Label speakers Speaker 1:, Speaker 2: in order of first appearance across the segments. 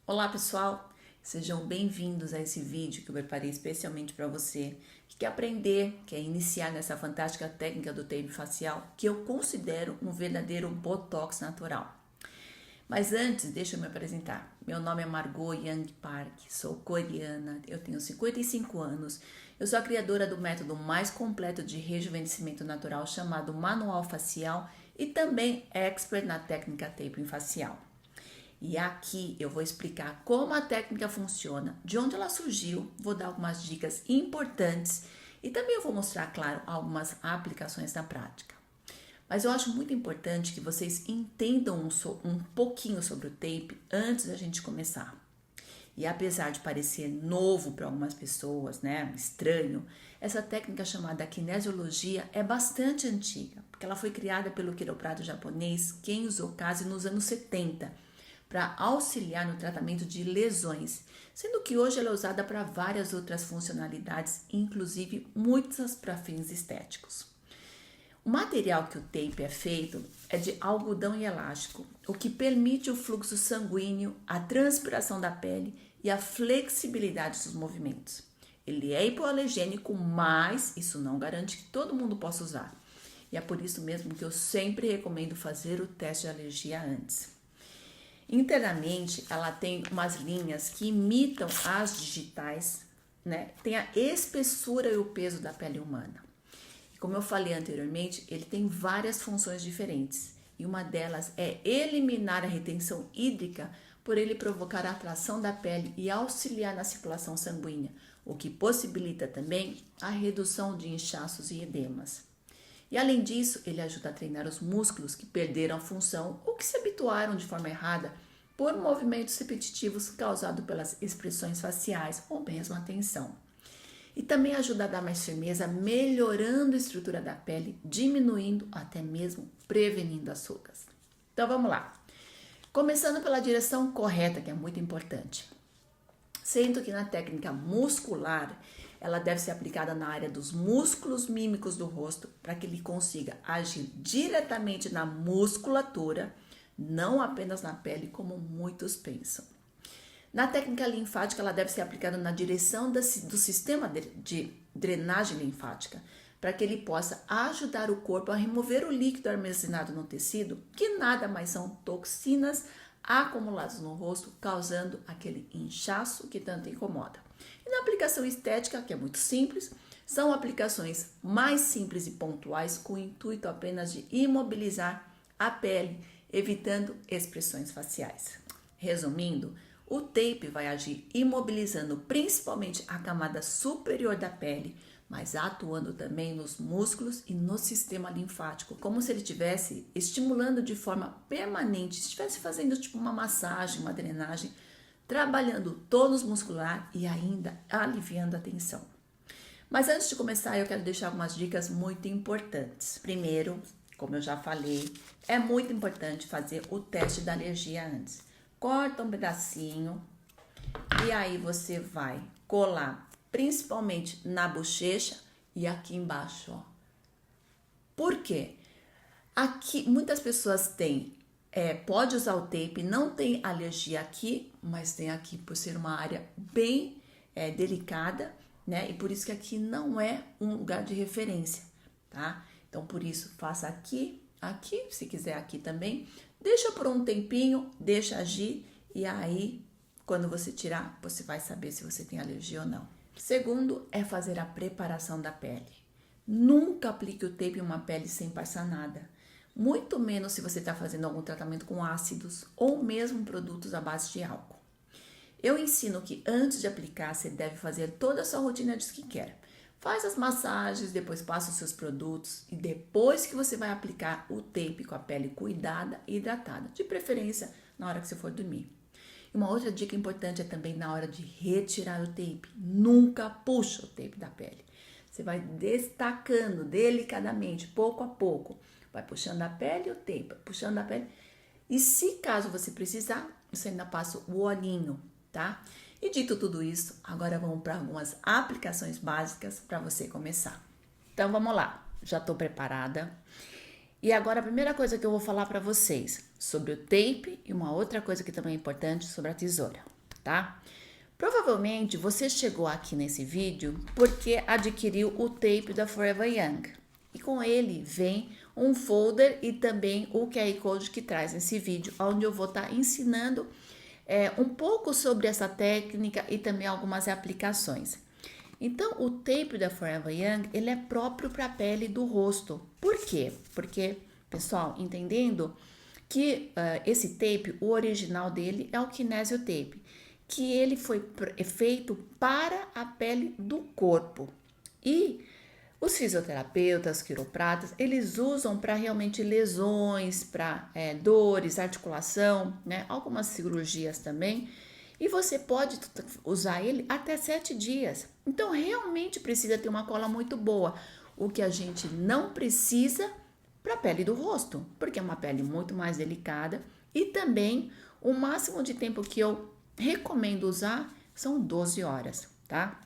Speaker 1: Olá pessoal, sejam bem-vindos a esse vídeo que eu preparei especialmente para você que quer aprender, quer iniciar nessa fantástica técnica do tape facial que eu considero um verdadeiro botox natural. Mas antes, deixa eu me apresentar. Meu nome é Margot Young Park, sou coreana, eu tenho 55 anos, eu sou a criadora do método mais completo de rejuvenescimento natural chamado Manual Facial e também expert na técnica taping facial. E aqui eu vou explicar como a técnica funciona, de onde ela surgiu, vou dar algumas dicas importantes e também eu vou mostrar, claro, algumas aplicações na prática. Mas eu acho muito importante que vocês entendam um pouquinho sobre o tape antes da gente começar. E apesar de parecer novo para algumas pessoas, né, estranho, essa técnica chamada kinesiologia é bastante antiga, porque ela foi criada pelo quiroprata japonês Kenzo Okaze nos anos 70, para auxiliar no tratamento de lesões, sendo que hoje ela é usada para várias outras funcionalidades, inclusive muitas para fins estéticos. O material que o tape é feito é de algodão e elástico, o que permite o fluxo sanguíneo, a transpiração da pele e a flexibilidade dos movimentos. Ele é hipoalergênico, mas isso não garante que todo mundo possa usar. E é por isso mesmo que eu sempre recomendo fazer o teste de alergia antes. Internamente, ela tem umas linhas que imitam as digitais, né? Tem a espessura e o peso da pele humana. E como eu falei anteriormente, ele tem várias funções diferentes. E uma delas é eliminar a retenção hídrica por ele provocar a atração da pele e auxiliar na circulação sanguínea, o que possibilita também a redução de inchaços e edemas. E além disso, ele ajuda a treinar os músculos que perderam a função ou que se habituaram de forma errada por movimentos repetitivos causados pelas expressões faciais ou mesmo a tensão. E também ajuda a dar mais firmeza, melhorando a estrutura da pele, diminuindo, até mesmo prevenindo as rugas. Então vamos lá. Começando pela direção correta, que é muito importante. Sendo que na técnica muscular, ela deve ser aplicada na área dos músculos mímicos do rosto para que ele consiga agir diretamente na musculatura, não apenas na pele, como muitos pensam. Na técnica linfática, ela deve ser aplicada na direção do sistema de drenagem linfática, para que ele possa ajudar o corpo a remover o líquido armazenado no tecido, que nada mais são toxinas acumuladas no rosto, causando aquele inchaço que tanto incomoda. E na aplicação estética, que é muito simples, são aplicações mais simples e pontuais com o intuito apenas de imobilizar a pele, evitando expressões faciais. Resumindo, o tape vai agir imobilizando principalmente a camada superior da pele, mas atuando também nos músculos e no sistema linfático, como se ele estivesse estimulando de forma permanente, estivesse fazendo tipo uma massagem, uma drenagem, trabalhando o tônus muscular e ainda aliviando a tensão. Mas antes de começar, eu quero deixar algumas dicas muito importantes. Primeiro, como eu já falei, é muito importante fazer o teste da alergia antes. Corta um pedacinho e aí você vai colar principalmente na bochecha e aqui embaixo, ó. Por quê? Aqui muitas pessoas têm, pode usar o tape, não tem alergia aqui, mas tem aqui por ser uma área bem delicada, né? E por isso que aqui não é um lugar de referência, tá? Então por isso faça aqui, se quiser aqui também. Deixa por um tempinho, deixa agir e aí quando você tirar, você vai saber se você tem alergia ou não. Segundo é fazer a preparação da pele. Nunca aplique o tape em uma pele sem passar nada. Muito menos se você está fazendo algum tratamento com ácidos ou mesmo produtos à base de álcool. Eu ensino que antes de aplicar, você deve fazer toda a sua rotina de skincare. Faz as massagens, depois passa os seus produtos e depois que você vai aplicar o tape com a pele cuidada e hidratada, de preferência na hora que você for dormir. E uma outra dica importante é também na hora de retirar o tape. Nunca puxa o tape da pele. Você vai destacando delicadamente, pouco a pouco. Vai puxando a pele e o tape, puxando a pele. E se caso você precisar, você ainda passa o olhinho, tá? E dito tudo isso, agora vamos para algumas aplicações básicas para você começar. Então vamos lá, já estou preparada. E agora a primeira coisa que eu vou falar para vocês sobre o tape e uma outra coisa que também é importante sobre a tesoura. tá? Provavelmente você chegou aqui nesse vídeo porque adquiriu o tape da Forever Young. E com ele vem um folder e também o QR Code que traz nesse vídeo, onde eu vou estar ensinando um pouco sobre essa técnica e também algumas aplicações. Então, o tape da Forever Young, ele é próprio para a pele do rosto. Por quê? Porque, pessoal, entendendo que esse tape, o original dele é o Kinesio Tape, que ele foi feito para a pele do corpo. E os fisioterapeutas, quiropratas, eles usam para realmente lesões, para dores, articulação, né? Algumas cirurgias também. E você pode usar ele até 7 dias. Então, realmente precisa ter uma cola muito boa. O que a gente não precisa para a pele do rosto, porque é uma pele muito mais delicada. E também, o máximo de tempo que eu recomendo usar são 12 horas, tá?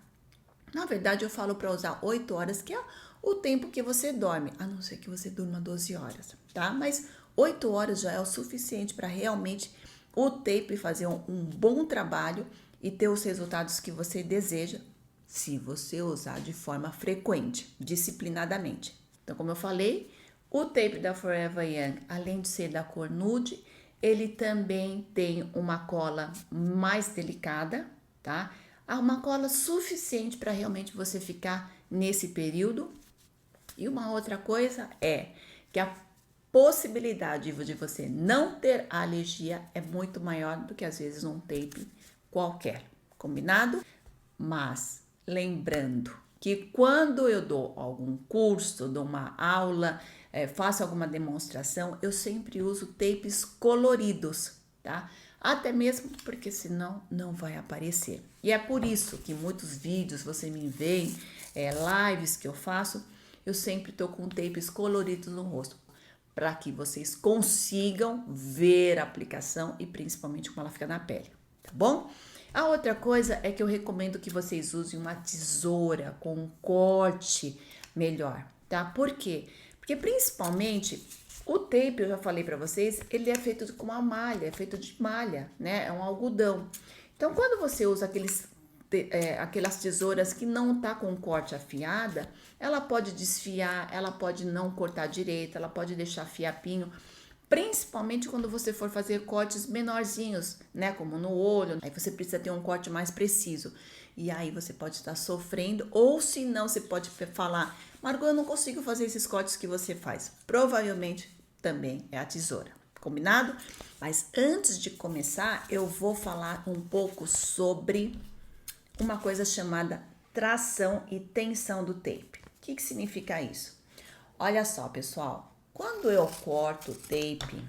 Speaker 1: Na verdade, eu falo para usar 8 horas, que é o tempo que você dorme, a não ser que você durma 12 horas, tá? Mas 8 horas já é o suficiente para realmente o tape fazer um bom trabalho e ter os resultados que você deseja, se você usar de forma frequente, disciplinadamente. Então, como eu falei, o tape da Forever Young, além de ser da cor nude, ele também tem uma cola mais delicada, tá? Uma cola suficiente para realmente você ficar nesse período. E uma outra coisa é que a possibilidade de você não ter alergia é muito maior do que às vezes um tape qualquer, combinado? Mas lembrando que quando eu dou algum curso, dou uma aula, faço alguma demonstração, eu sempre uso tapes coloridos, tá? Até mesmo porque senão não vai aparecer. E é por isso que muitos vídeos você me vê, lives que eu faço, eu sempre tô com tapes coloridos no rosto, para que vocês consigam ver a aplicação e principalmente como ela fica na pele, tá bom? A outra coisa é que eu recomendo que vocês usem uma tesoura com um corte melhor, tá? Por quê? Porque principalmente o tape, eu já falei para vocês, ele é feito com uma malha, é feito de malha, né? É um algodão. Então, quando você usa aquelas tesouras que não tá com corte afiada, ela pode desfiar, ela pode não cortar direito, ela pode deixar fiapinho, principalmente quando você for fazer cortes menorzinhos, né, como no olho, aí você precisa ter um corte mais preciso, e aí você pode estar sofrendo, ou se não, você pode falar, Margot, eu não consigo fazer esses cortes que você faz, provavelmente também é a tesoura, combinado? Mas antes de começar, eu vou falar um pouco sobre uma coisa chamada tração e tensão do tape. O que significa isso? Olha só, pessoal, quando eu corto o tape,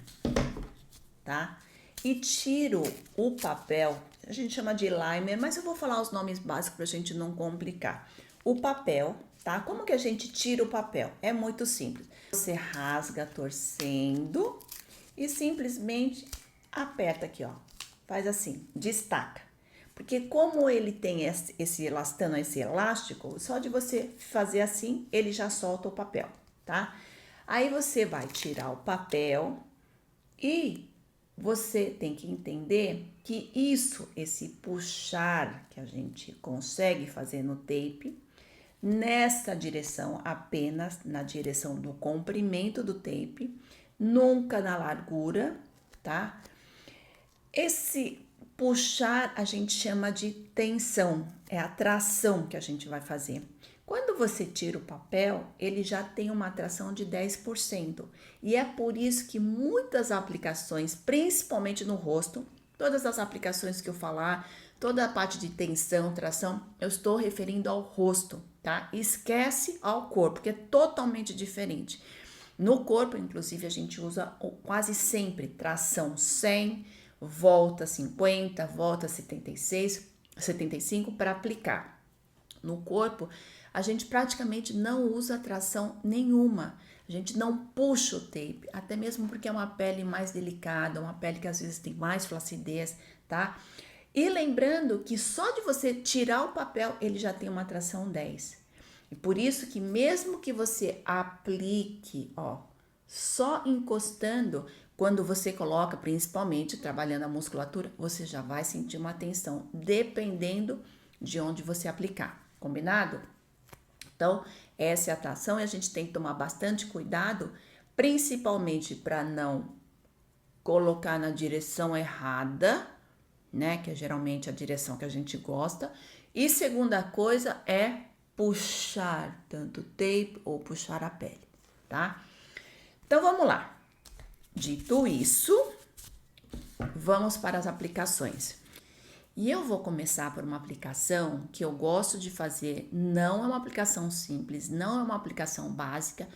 Speaker 1: tá? E tiro o papel, a gente chama de limer, mas eu vou falar os nomes básicos pra gente não complicar. O papel, tá? Como que a gente tira o papel? É muito simples. Você rasga torcendo e simplesmente aperta aqui, ó. Faz assim, destaca. Porque como ele tem esse elastano, esse elástico, só de você fazer assim, ele já solta o papel, tá? Aí você vai tirar o papel e você tem que entender que esse puxar que a gente consegue fazer no tape, nessa direção, apenas na direção do comprimento do tape, nunca na largura, tá? Esse puxar a gente chama de tensão, é a tração que a gente vai fazer. Quando você tira o papel, ele já tem uma tração de 10%. E é por isso que muitas aplicações, principalmente no rosto, todas as aplicações que eu falar, toda a parte de tensão, tração, eu estou referindo ao rosto, tá? Esquece ao corpo, que é totalmente diferente. No corpo, inclusive, a gente usa quase sempre tração 100, volta 50, volta 76, 75 para aplicar. No corpo, a gente praticamente não usa tração nenhuma. A gente não puxa o tape, até mesmo porque é uma pele mais delicada, uma pele que às vezes tem mais flacidez, tá? E lembrando que só de você tirar o papel, ele já tem uma tração 10. E por isso que mesmo que você aplique, ó, só encostando, Quando você coloca, principalmente trabalhando a musculatura, você já vai sentir uma tensão, dependendo de onde você aplicar, combinado? Então, essa é a tração e a gente tem que tomar bastante cuidado, principalmente para não colocar na direção errada, né? Que é geralmente a direção que a gente gosta. E segunda coisa é puxar tanto o tape ou puxar a pele, tá? Então vamos lá. Dito isso, vamos para as aplicações. E eu vou começar por uma aplicação que eu gosto de fazer. Não é uma aplicação simples, não é uma aplicação básica,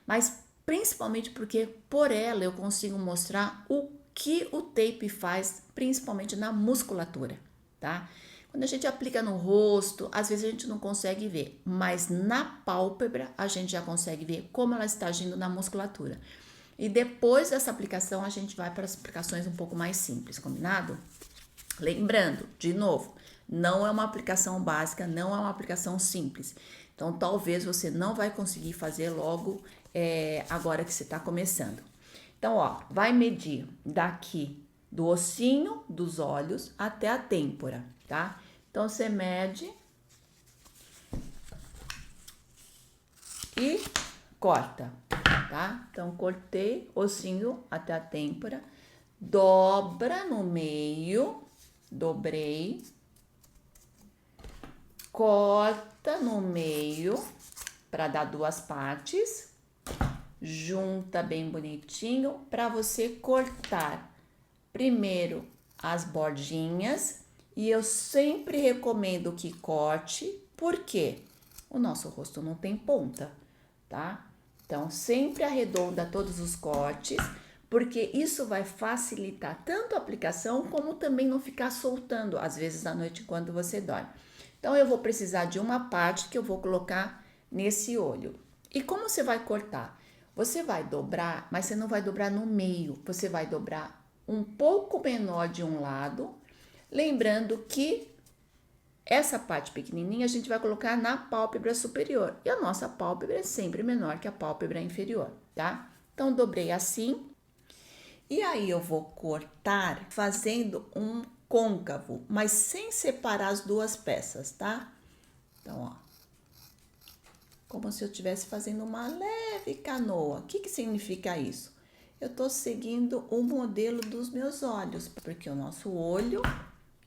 Speaker 1: mas principalmente porque por ela eu consigo mostrar o que o tape faz, principalmente na musculatura, tá? Quando a gente aplica no rosto, às vezes a gente não consegue ver, mas na pálpebra a gente já consegue ver como ela está agindo na musculatura. E depois dessa aplicação a gente vai para as aplicações um pouco mais simples, combinado? Lembrando, de novo, não é uma aplicação básica, não é uma aplicação simples. Então, talvez você não vai conseguir fazer logo agora que você está começando. Então, ó, vai medir daqui do ossinho dos olhos até a têmpora, tá? Então, você mede e corta, tá? Então, cortei ossinho até a têmpora, dobra no meio, dobrei, corta no meio para dar duas partes, junta bem bonitinho para você cortar primeiro as bordinhas e eu sempre recomendo que corte, porque o nosso rosto não tem ponta, tá? Então sempre arredonda todos os cortes, porque isso vai facilitar tanto a aplicação como também não ficar soltando às vezes à noite quando você dorme. Então eu vou precisar de uma parte que eu vou colocar nesse olho. E como você vai cortar? Você vai dobrar, mas você não vai dobrar no meio, você vai dobrar um pouco menor de um lado, lembrando que essa parte pequenininha a gente vai colocar na pálpebra superior e a nossa pálpebra é sempre menor que a pálpebra inferior, tá? Então dobrei assim. E aí eu vou cortar fazendo um côncavo, mas sem separar as duas peças, tá? Então, ó, como se eu estivesse fazendo uma leve canoa. O que que significa isso? Eu tô seguindo o modelo dos meus olhos, porque o nosso olho,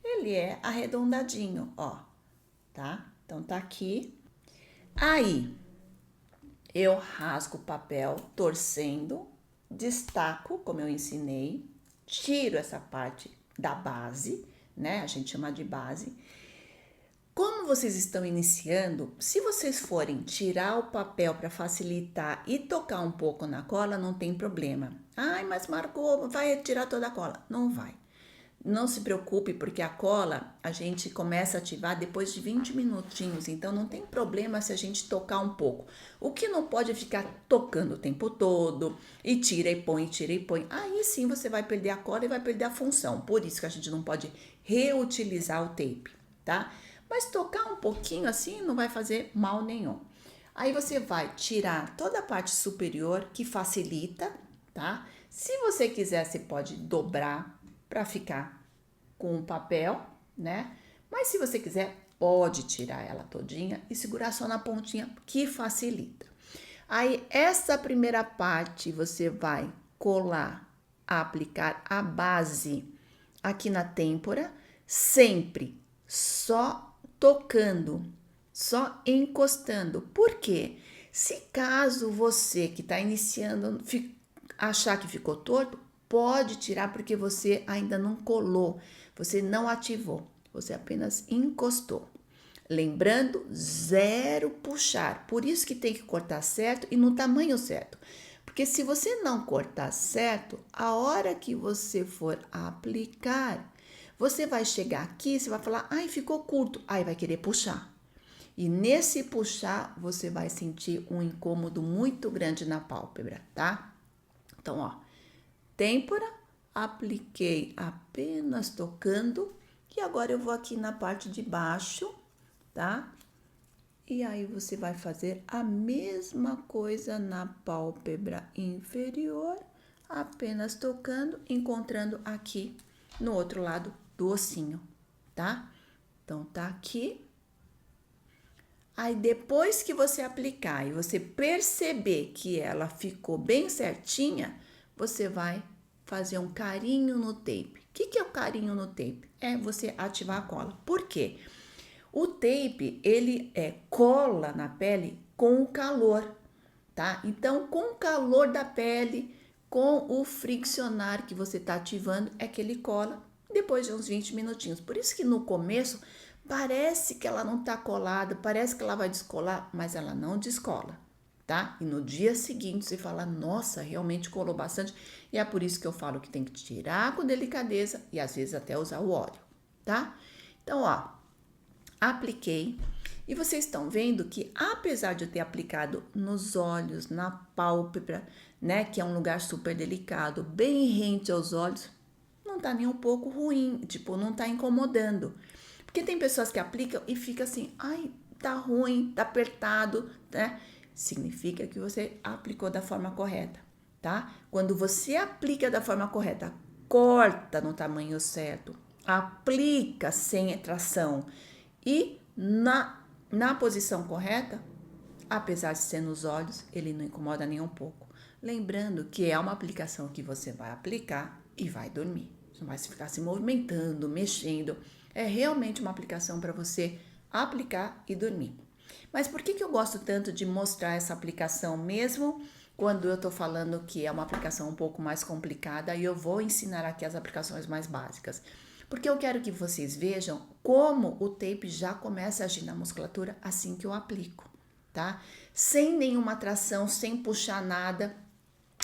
Speaker 1: ele é arredondadinho, ó, tá? Então, tá aqui. Aí, eu rasgo o papel torcendo, destaco, como eu ensinei, tiro essa parte da base, né? A gente chama de base. Como vocês estão iniciando, se vocês forem tirar o papel para facilitar e tocar um pouco na cola, não tem problema. Ai, mas marcou, vai retirar toda a cola. Não vai. Não se preocupe, porque a cola a gente começa a ativar depois de 20 minutinhos, então não tem problema se a gente tocar um pouco. O que não pode é ficar tocando o tempo todo e tira e põe, tira e põe. Aí sim você vai perder a cola e vai perder a função. Por isso que a gente não pode reutilizar o tape, tá? Mas tocar um pouquinho assim não vai fazer mal nenhum. Aí você vai tirar toda a parte superior que facilita, tá? Se você quiser, você pode dobrar para ficar com o papel, né? Mas se você quiser, pode tirar ela todinha e segurar só na pontinha, que facilita. Aí, essa primeira parte você vai colar, aplicar a base aqui na têmpora, sempre só tocando, só encostando. Por quê? Se caso você que está iniciando achar que ficou torto, pode tirar porque você ainda não colou, você não ativou, você apenas encostou. Lembrando, zero puxar, por isso que tem que cortar certo e no tamanho certo. Porque se você não cortar certo, a hora que você for aplicar, você vai chegar aqui, você vai falar, ai, ficou curto, aí vai querer puxar. E nesse puxar, você vai sentir um incômodo muito grande na pálpebra, tá? Então, ó, têmpora, apliquei apenas tocando e agora eu vou aqui na parte de baixo, tá? E aí você vai fazer a mesma coisa na pálpebra inferior, apenas tocando, encontrando aqui no outro lado do ossinho, tá? Então, tá aqui. Aí, depois que você aplicar e você perceber que ela ficou bem certinha, você vai fazer um carinho no tape. O que é o carinho no tape? É você ativar a cola. Por quê? O tape, ele cola na pele com o calor, tá? Então, com o calor da pele, com o friccionar que você tá ativando, é que ele cola depois de uns 20 minutinhos. Por isso que no começo parece que ela não tá colada, parece que ela vai descolar, mas ela não descola, tá? E no dia seguinte você fala, nossa, realmente colou bastante. E é por isso que eu falo que tem que tirar com delicadeza e às vezes até usar o óleo, tá? Então, ó, apliquei. E vocês estão vendo que, apesar de eu ter aplicado nos olhos, na pálpebra, né, que é um lugar super delicado, bem rente aos olhos, não tá nem um pouco ruim, tipo, não tá incomodando. Porque tem pessoas que aplicam e fica assim, ai, tá ruim, tá apertado, né? Significa que você aplicou da forma correta, tá? Quando você aplica da forma correta, corta no tamanho certo, aplica sem tração e na posição correta, apesar de ser nos olhos, ele não incomoda nem um pouco. Lembrando que é uma aplicação que você vai aplicar e vai dormir. Você não vai ficar se movimentando, mexendo. É realmente uma aplicação para você aplicar e dormir. Mas por que eu gosto tanto de mostrar essa aplicação mesmo quando eu tô falando que é uma aplicação um pouco mais complicada e eu vou ensinar aqui as aplicações mais básicas? Porque eu quero que vocês vejam como o tape já começa a agir na musculatura assim que eu aplico, tá? Sem nenhuma tração, sem puxar nada,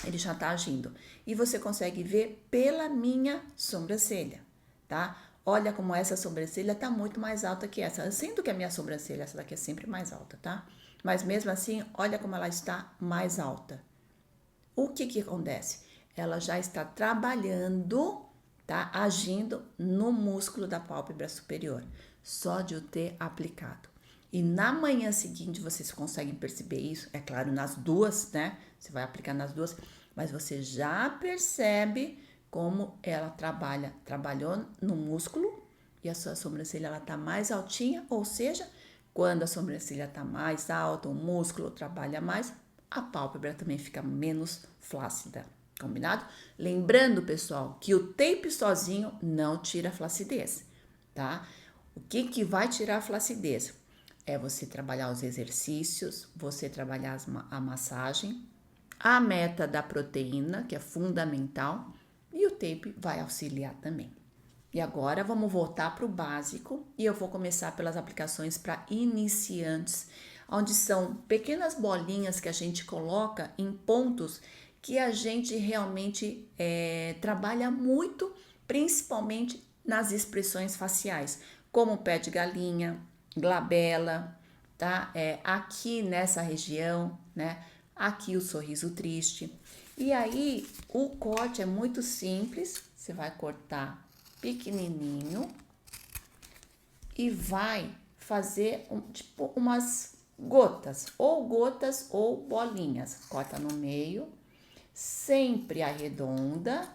Speaker 1: ele já tá agindo. E você consegue ver pela minha sobrancelha, tá? Olha como essa sobrancelha tá muito mais alta que essa. Sendo que a minha sobrancelha, essa daqui é sempre mais alta, tá? Mas mesmo assim, olha como ela está mais alta. O que acontece? Ela já está trabalhando, tá? Agindo no músculo da pálpebra superior, só de eu ter aplicado. E na manhã seguinte vocês conseguem perceber isso, é claro, nas duas, né? Você vai aplicar nas duas, mas você já percebe como ela trabalhou no músculo e a sua sobrancelha ela tá mais altinha, ou seja, quando a sobrancelha tá mais alta, o músculo trabalha mais, a pálpebra também fica menos flácida, combinado? Lembrando, pessoal, que o tape sozinho não tira a flacidez, tá? O que vai tirar a flacidez? É você trabalhar os exercícios, você trabalhar a massagem, a meta da proteína, que é fundamental, e o tape vai auxiliar também. E agora vamos voltar para o básico e eu vou começar pelas aplicações para iniciantes, onde são pequenas bolinhas que a gente coloca em pontos que a gente realmente trabalha muito, principalmente nas expressões faciais, como pé de galinha, glabela, tá? Aqui nessa região, né? Aqui o sorriso triste. E aí o corte é muito simples, você vai cortar pequenininho e vai fazer tipo umas gotas ou bolinhas. Corta no meio, sempre arredonda,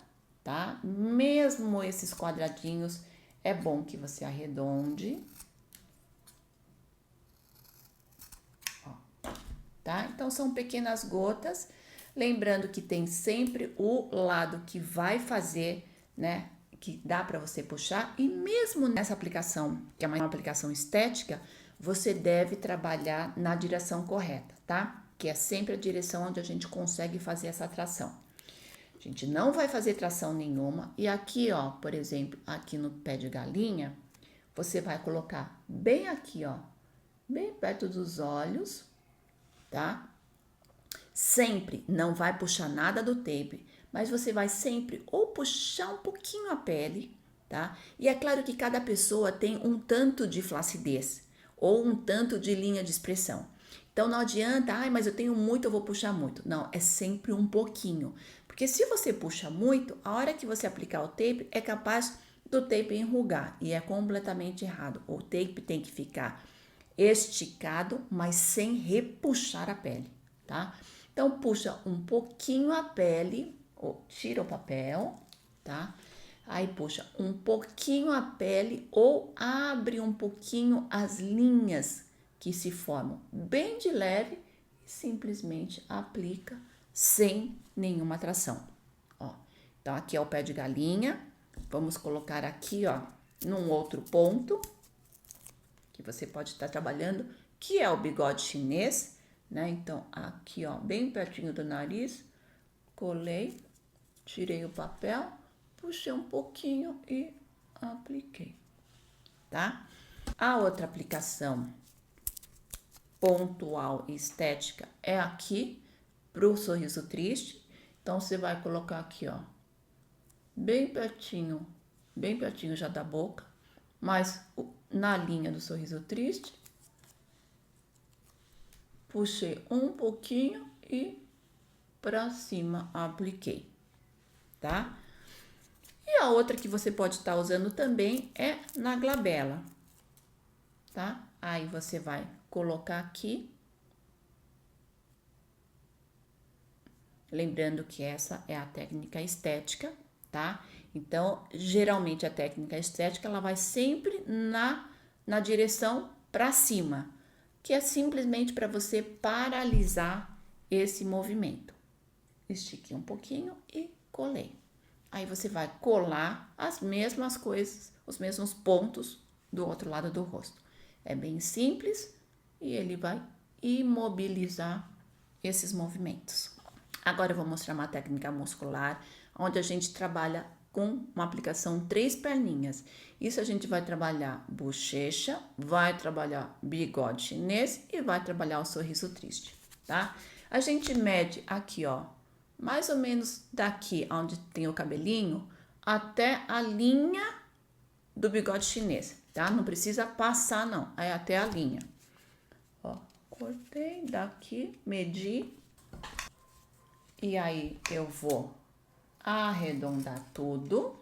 Speaker 1: tá? Mesmo esses quadradinhos, é bom que você arredonde. Ó, tá? Então são pequenas gotas, lembrando que tem sempre o lado que vai fazer, né? Que dá para você puxar, e mesmo nessa aplicação, que é uma aplicação estética, você deve trabalhar na direção correta, tá? Que é sempre a direção onde a gente consegue fazer essa tração. A gente não vai fazer tração nenhuma, e aqui, ó, por exemplo, aqui no pé de galinha, você vai colocar bem aqui, ó, bem perto dos olhos, tá? Sempre não vai puxar nada do tape, mas você vai sempre ou puxar um pouquinho a pele, tá? E é claro que cada pessoa tem um tanto de flacidez ou um tanto de linha de expressão. Então não adianta, ai, mas eu tenho muito, eu vou puxar muito. Não, é sempre um pouquinho. Porque se você puxa muito, a hora que você aplicar o tape, é capaz do tape enrugar e é completamente errado. O tape tem que ficar esticado, mas sem repuxar a pele, tá? Então puxa um pouquinho a pele, tira o papel, tá? Aí puxa um pouquinho a pele ou abre um pouquinho as linhas que se formam bem de leve e simplesmente aplica sem nenhuma tração, ó. Então aqui é o pé de galinha, vamos colocar aqui, ó, num outro ponto que você pode estar trabalhando, que é o bigode chinês, né? Então aqui, ó, bem pertinho do nariz, colei, tirei o papel, puxei um pouquinho e apliquei, tá? A outra aplicação pontual e estética é aqui pro sorriso triste. Então você vai colocar aqui, ó, bem pertinho já da boca, mas na linha do sorriso triste. Puxei um pouquinho e pra cima apliquei, tá? E a outra que você pode estar usando também é na glabela, tá? Aí você vai colocar aqui, lembrando que essa é a técnica estética, tá? Então, geralmente a técnica estética, ela vai sempre na direção para cima, que é simplesmente para você paralisar esse movimento. Estiquei um pouquinho e colei. Aí você vai colar as mesmas coisas, os mesmos pontos do outro lado do rosto. É bem simples e ele vai imobilizar esses movimentos. Agora eu vou mostrar uma técnica muscular, onde a gente trabalha com uma aplicação 3 perninhas. Isso a gente vai trabalhar bochecha, vai trabalhar bigode chinês e vai trabalhar o sorriso triste, tá? A gente mede aqui, ó, mais ou menos daqui onde tem o cabelinho até a linha do bigode chinês, tá? Não precisa passar não, é até a linha. Ó, cortei daqui, medi. E aí eu vou arredondar tudo.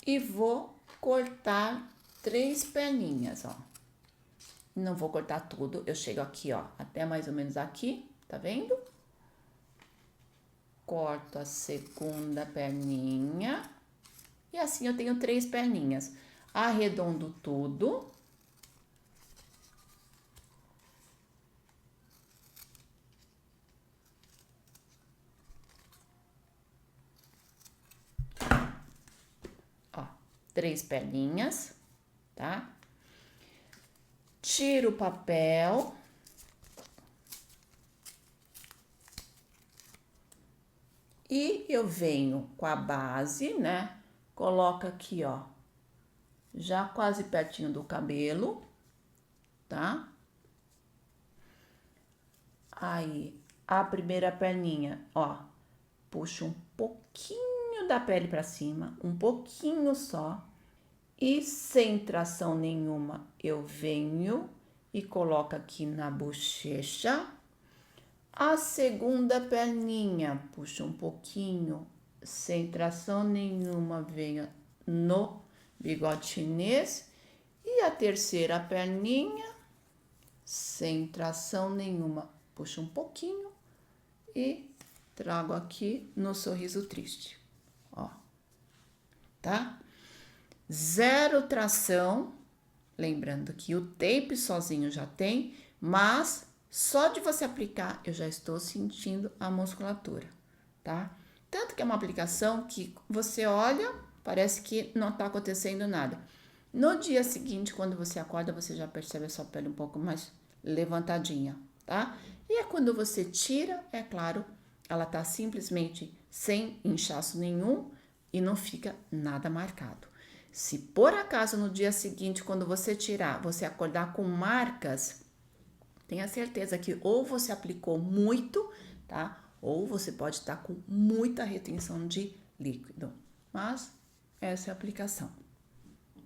Speaker 1: E vou cortar 3 perninhas, ó. Não vou cortar tudo, eu chego aqui, ó, até mais ou menos aqui, tá vendo? Corto a segunda perninha. E assim eu tenho 3 perninhas. Arredondo tudo. Ó, 3 perninhas, tá? Tiro o papel. E eu venho com a base, né? Coloca aqui, ó, já quase pertinho do cabelo, tá? Aí, a primeira perninha, ó, puxo um pouquinho da pele pra cima, um pouquinho só. E sem tração nenhuma, eu venho e coloco aqui na bochecha. A segunda perninha, puxo um pouquinho, sem tração nenhuma, venho no bigode chinês. E a terceira perninha, sem tração nenhuma, puxo um pouquinho e trago aqui no sorriso triste, ó, tá? Zero tração, lembrando que o tape sozinho já tem, mas só de você aplicar eu já estou sentindo a musculatura, tá? Tanto que é uma aplicação que você olha, parece que não tá acontecendo nada. No dia seguinte, quando você acorda, você já percebe a sua pele um pouco mais levantadinha, tá? E é quando você tira, é claro, ela tá simplesmente sem inchaço nenhum e não fica nada marcado. Se por acaso no dia seguinte, quando você tirar, você acordar com marcas, tenha certeza que ou você aplicou muito, tá? Ou você pode estar com muita retenção de líquido. Mas essa é a aplicação.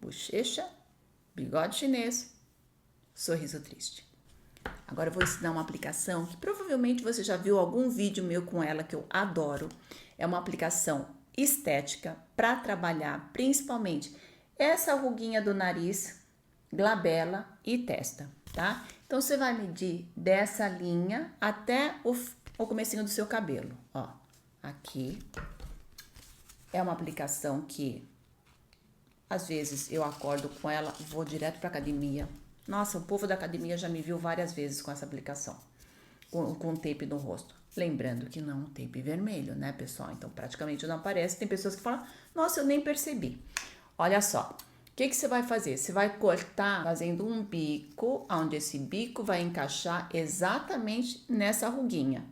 Speaker 1: Bochecha, bigode chinês, sorriso triste. Agora eu vou ensinar uma aplicação que provavelmente você já viu algum vídeo meu com ela, que eu adoro. É uma aplicação estética para trabalhar principalmente essa ruguinha do nariz, glabela e testa. tá? Então, você vai medir dessa linha até o comecinho do seu cabelo, ó. Aqui é uma aplicação que, às vezes, eu acordo com ela, vou direto pra academia. Nossa, o povo da academia já me viu várias vezes com essa aplicação, com tape no rosto. Lembrando que não é um tape vermelho, né, pessoal? Então, praticamente não aparece. Tem pessoas que falam, nossa, eu nem percebi. Olha só, o que você vai fazer? Você vai cortar fazendo um bico, onde esse bico vai encaixar exatamente nessa ruguinha,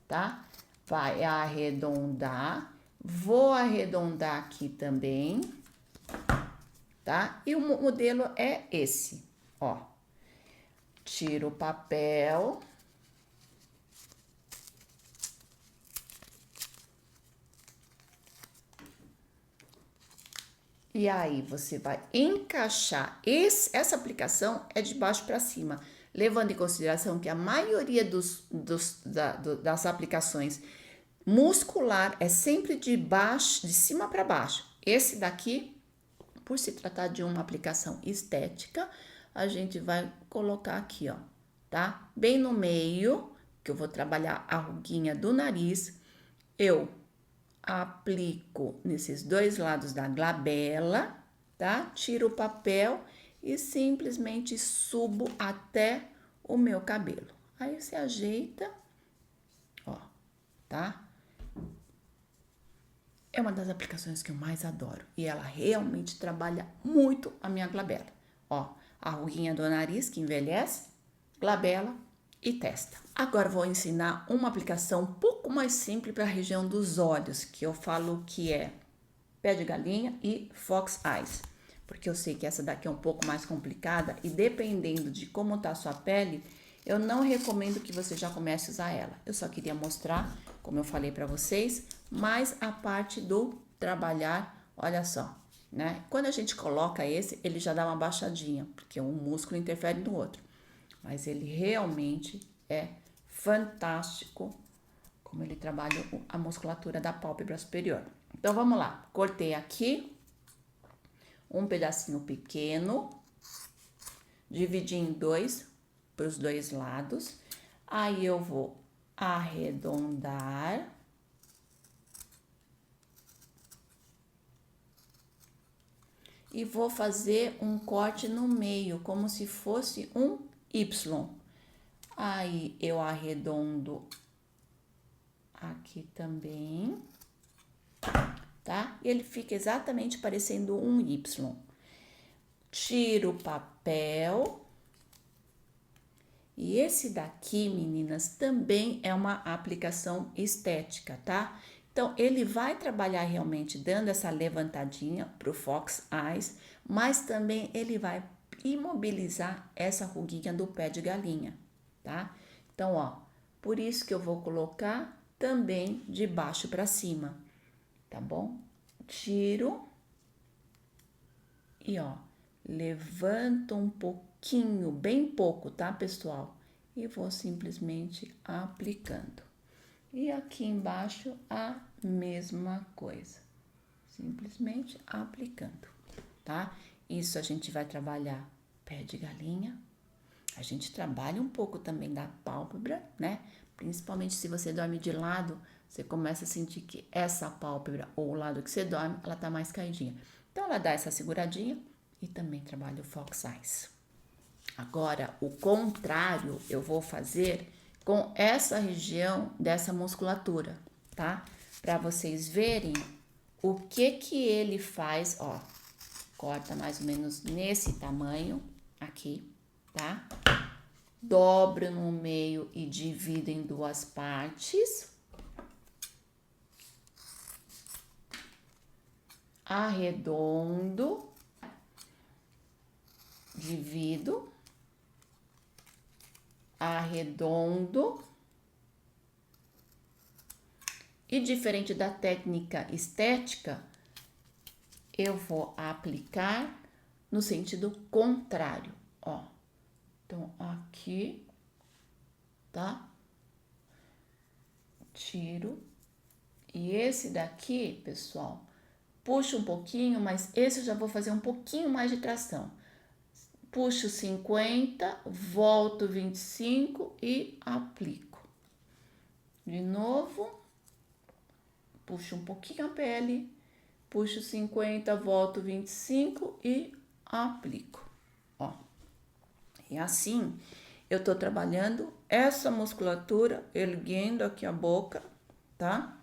Speaker 1: tá? Vai arredondar, vou arredondar aqui também, tá? E o modelo é esse, ó. Tira o papel. E aí, você vai encaixar. Essa aplicação é de baixo para cima, levando em consideração que a maioria das aplicações muscular é sempre de cima para baixo. Esse daqui, por se tratar de uma aplicação estética, a gente vai colocar aqui, ó, tá? Bem no meio, que eu vou trabalhar a ruguinha do nariz, eu aplico nesses dois lados da glabela, tá? Tiro o papel e simplesmente subo até o meu cabelo. Aí você ajeita, ó, tá? É uma das aplicações que eu mais adoro e ela realmente trabalha muito a minha glabela. Ó, a ruguinha do nariz que envelhece, glabela e testa. Agora vou ensinar uma aplicação um pouco mais simples para a região dos olhos, que eu falo que é pé de galinha e fox eyes, porque eu sei que essa daqui é um pouco mais complicada e dependendo de como tá a sua pele, eu não recomendo que você já comece a usar ela. Eu só queria mostrar, como eu falei para vocês, mais a parte do trabalhar, olha só, né? Quando a gente coloca esse, ele já dá uma baixadinha, porque um músculo interfere no outro. Mas ele realmente é fantástico como ele trabalha a musculatura da pálpebra superior. Então, vamos lá. Cortei aqui um pedacinho pequeno, dividi em dois, para os dois lados. Aí, eu vou arredondar. E vou fazer um corte no meio, como se fosse um Y. Aí, eu arredondo aqui também, tá? E ele fica exatamente parecendo um Y. Tiro o papel. E esse daqui, meninas, também é uma aplicação estética, tá? Então, ele vai trabalhar realmente dando essa levantadinha pro Fox Eyes, mas também ele vai imobilizar essa ruguinha do pé de galinha, tá? Então, ó, por isso que eu vou colocar também de baixo para cima, tá bom? Tiro e, ó, levanto um pouquinho, bem pouco, tá, pessoal? E vou simplesmente aplicando. E aqui embaixo a mesma coisa, simplesmente aplicando, tá? Isso a gente vai trabalhar pé de galinha, a gente trabalha um pouco também da pálpebra, né? Principalmente se você dorme de lado, você começa a sentir que essa pálpebra, ou o lado que você dorme, ela tá mais caidinha. Então, ela dá essa seguradinha e também trabalha o fox eyes. Agora, o contrário eu vou fazer com essa região dessa musculatura, tá? Para vocês verem o que ele faz, ó. Corta mais ou menos nesse tamanho aqui, tá? Dobro no meio e divido em duas partes. Arredondo. Divido. Arredondo. E diferente da técnica estética, eu vou aplicar no sentido contrário, ó. Então, aqui, tá? Tiro. E esse daqui, pessoal, puxo um pouquinho, mas esse eu já vou fazer um pouquinho mais de tração. puxo 50, volto 25 e aplico. De novo, puxo um pouquinho a pele, puxo 50, volto 25 e aplico. Ó, e assim eu tô trabalhando essa musculatura, erguendo aqui a boca, tá?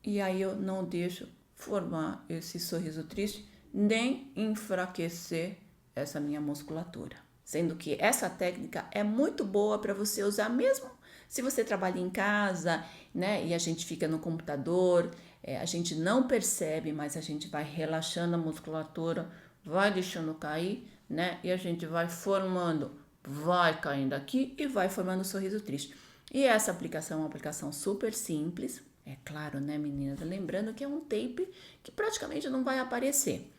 Speaker 1: E aí eu não deixo formar esse sorriso triste, nem enfraquecer essa minha musculatura. Sendo que essa técnica é muito boa para você usar mesmo se você trabalha em casa, né? E a gente fica no computador, a gente não percebe, mas a gente vai relaxando a musculatura, vai deixando cair, né? E a gente vai formando, vai caindo aqui e vai formando o sorriso triste. E essa aplicação é uma aplicação super simples, é claro, né, meninas? Lembrando que é um tape que praticamente não vai aparecer.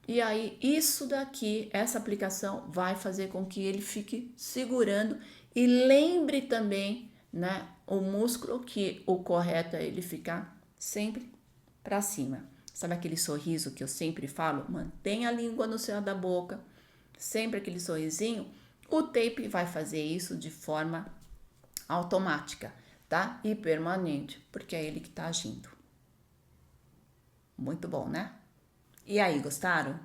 Speaker 1: E aí, isso daqui, essa aplicação vai fazer com que ele fique segurando e lembre também, né, o músculo que o correto é ele ficar sempre para cima. Sabe aquele sorriso que eu sempre falo? Mantenha a língua no céu da boca, sempre aquele sorrisinho. O tape vai fazer isso de forma automática, tá? E permanente, porque é ele que tá agindo. Muito bom, né? E aí, gostaram?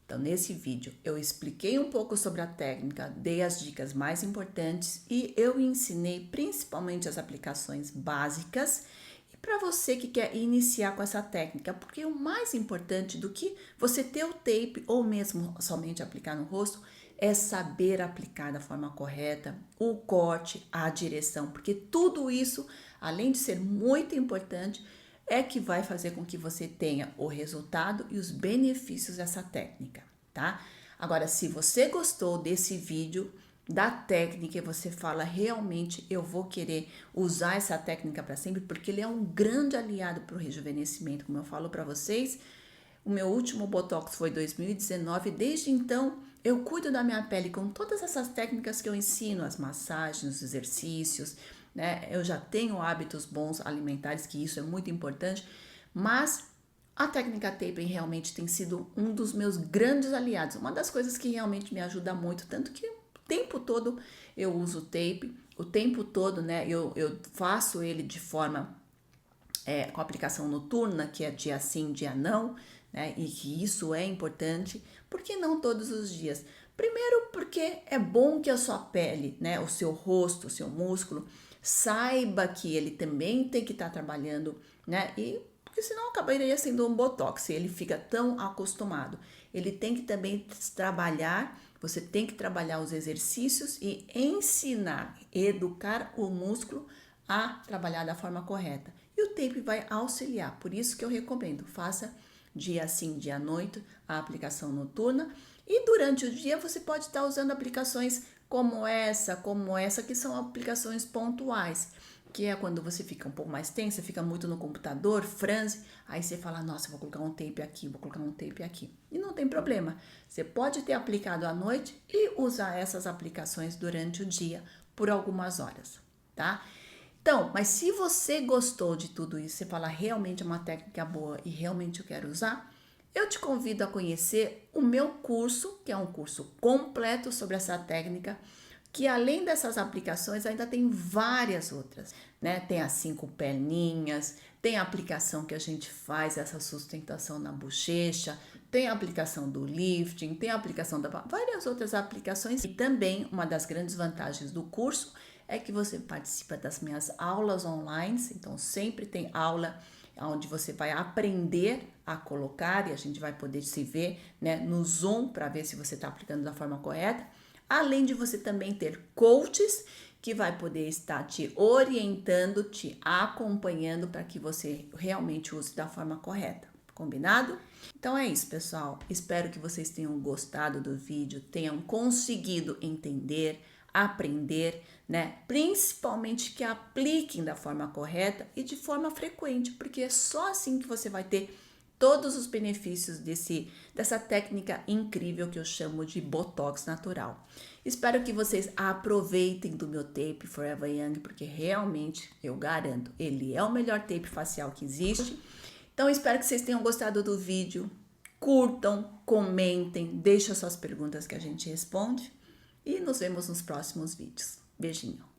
Speaker 1: Então, nesse vídeo eu expliquei um pouco sobre a técnica, dei as dicas mais importantes e eu ensinei principalmente as aplicações básicas. E para você que quer iniciar com essa técnica, porque o mais importante do que você ter o tape ou mesmo somente aplicar no rosto é saber aplicar da forma correta, o corte, a direção, porque tudo isso, além de ser muito importante, é que vai fazer com que você tenha o resultado e os benefícios dessa técnica, tá? Agora, se você gostou desse vídeo, da técnica, e você fala, realmente eu vou querer usar essa técnica para sempre, porque ele é um grande aliado para o rejuvenescimento, como eu falo para vocês. O meu último Botox foi em 2019, desde então eu cuido da minha pele com todas essas técnicas que eu ensino, as massagens, os exercícios, né? Eu já tenho hábitos bons alimentares, que isso é muito importante, mas a técnica taping realmente tem sido um dos meus grandes aliados, uma das coisas que realmente me ajuda muito, tanto que o tempo todo eu uso tape, o tempo todo, né? Eu faço ele de forma com aplicação noturna, que é dia sim, dia não, né? E que isso é importante, porque não todos os dias. Primeiro, porque é bom que a sua pele, né, o seu rosto, o seu músculo, saiba que ele também tem que estar trabalhando, né? E porque senão acabaria sendo um botox, se ele fica tão acostumado. Ele tem que também trabalhar, você tem que trabalhar os exercícios e ensinar, educar o músculo a trabalhar da forma correta. E o tape vai auxiliar, por isso que eu recomendo, faça dia sim, dia noite, a aplicação noturna. E durante o dia você pode estar usando aplicações como essa, que são aplicações pontuais, que é quando você fica um pouco mais tensa, fica muito no computador, franze, aí você fala, nossa, vou colocar um tape aqui, vou colocar um tape aqui. E não tem problema, você pode ter aplicado à noite e usar essas aplicações durante o dia por algumas horas, tá? Então, mas se você gostou de tudo isso, você fala realmente é uma técnica boa e realmente eu quero usar, eu te convido a conhecer o meu curso, que é um curso completo sobre essa técnica, que além dessas aplicações ainda tem várias outras, né? Tem as 5 perninhas, tem a aplicação que a gente faz essa sustentação na bochecha, tem a aplicação do lifting, tem a aplicação da várias outras aplicações. E também uma das grandes vantagens do curso é que você participa das minhas aulas online, então sempre tem aula onde você vai aprender a colocar e a gente vai poder se ver, né, no Zoom para ver se você está aplicando da forma correta. Além de você também ter coaches que vai poder estar te orientando, te acompanhando para que você realmente use da forma correta. Combinado? Então é isso, pessoal. Espero que vocês tenham gostado do vídeo, tenham conseguido entender, aprender, né? Principalmente que apliquem da forma correta e de forma frequente, porque é só assim que você vai ter todos os benefícios dessa técnica incrível que eu chamo de Botox natural. Espero que vocês aproveitem do meu tape Forever Young, porque realmente eu garanto, ele é o melhor tape facial que existe. Então espero que vocês tenham gostado do vídeo. Curtam, comentem, deixem suas perguntas que a gente responde e nos vemos nos próximos vídeos. Beijinho!